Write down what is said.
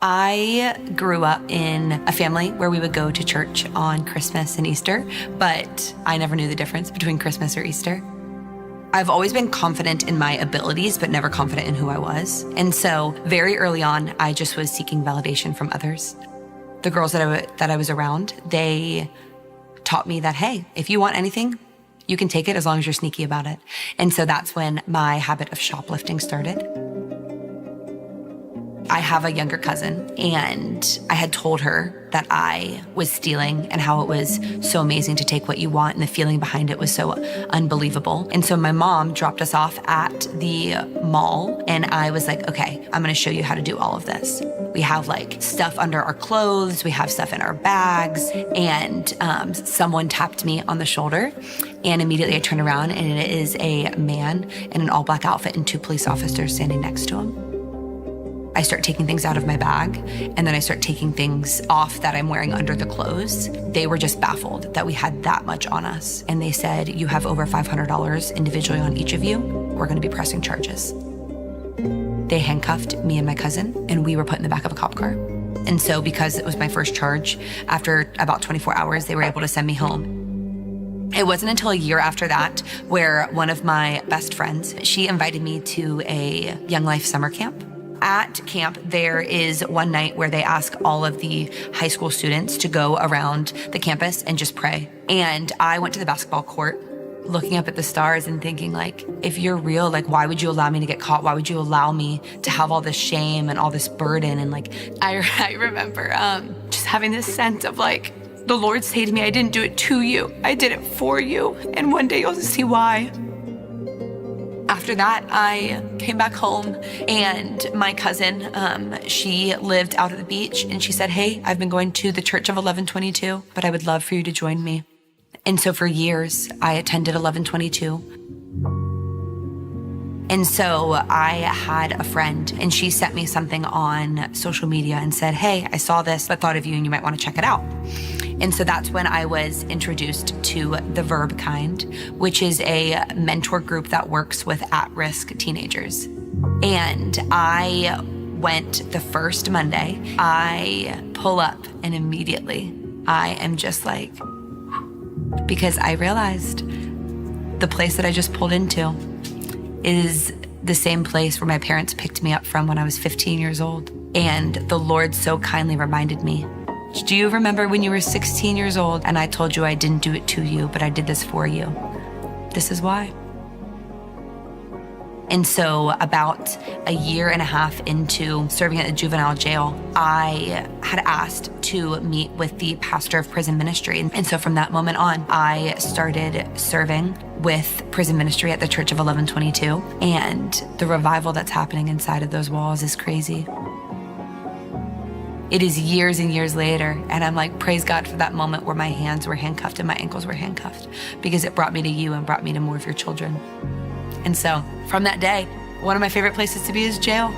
I grew up in a family where we would go to church on Christmas and Easter, but I never knew the difference between Christmas or Easter. I've always been confident in my abilities, but never confident in who I was. And so very early on, I just was seeking validation from others. The girls that I was around, they taught me that, hey, if you want anything, you can take it as long as you're sneaky about it. And so that's when my habit of shoplifting started. I have a younger cousin, and I had told her that I was stealing and how it was so amazing to take what you want, and the feeling behind it was so unbelievable. And so my mom dropped us off at the mall, and I was like, okay, I'm gonna show you how to do all of this. We have like stuff under our clothes, we have stuff in our bags, and someone tapped me on the shoulder, and immediately I turned around, and it is a man in an all-black outfit and 2 police officers standing next to him. I start taking things out of my bag, and then I start taking things off that I'm wearing under the clothes. They were just baffled that we had that much on us. And they said, you have over $500 individually on each of you. We're gonna be pressing charges. They handcuffed me and my cousin, and we were put in the back of a cop car. And so because it was my first charge, after about 24 hours, they were able to send me home. It wasn't until a year after that where one of my best friends, she invited me to a Young Life summer camp. At camp, there is one night where they ask all of the high school students to go around the campus and just pray. And I went to the basketball court looking up at the stars and thinking, like, if you're real, like, why would you allow me to get caught? Why would you allow me to have all this shame and all this burden? And like, I remember just having this sense of like, the Lord say to me, I didn't do it to you, I did it for you. And one day you'll see why. After that, I came back home, and my cousin, she lived out at the beach, and she said, hey, I've been going to the Church of 1122, but I would love for you to join me. And so for years, I attended 1122. And so I had a friend, and she sent me something on social media and said, hey, I saw this, but thought of you, and you might want to check it out. And so that's when I was introduced to the Verb Kind, which is a mentor group that works with at-risk teenagers. And I went the first Monday. I pull up, and immediately I am just like, because I realized the place that I just pulled into is the same place where my parents picked me up from when I was 15 years old. And the Lord so kindly reminded me, do you remember when you were 16 years old and I told you I didn't do it to you, but I did this for you? This is why. And so about a year and a half into serving at the juvenile jail, I had asked to meet with the pastor of prison ministry. And so from that moment on, I started serving with prison ministry at the Church of 1122. And the revival that's happening inside of those walls is crazy. It is years and years later, and I'm like, praise God for that moment where my hands were handcuffed and my ankles were handcuffed, because it brought me to you and brought me to more of your children. And so from that day, one of my favorite places to be is jail.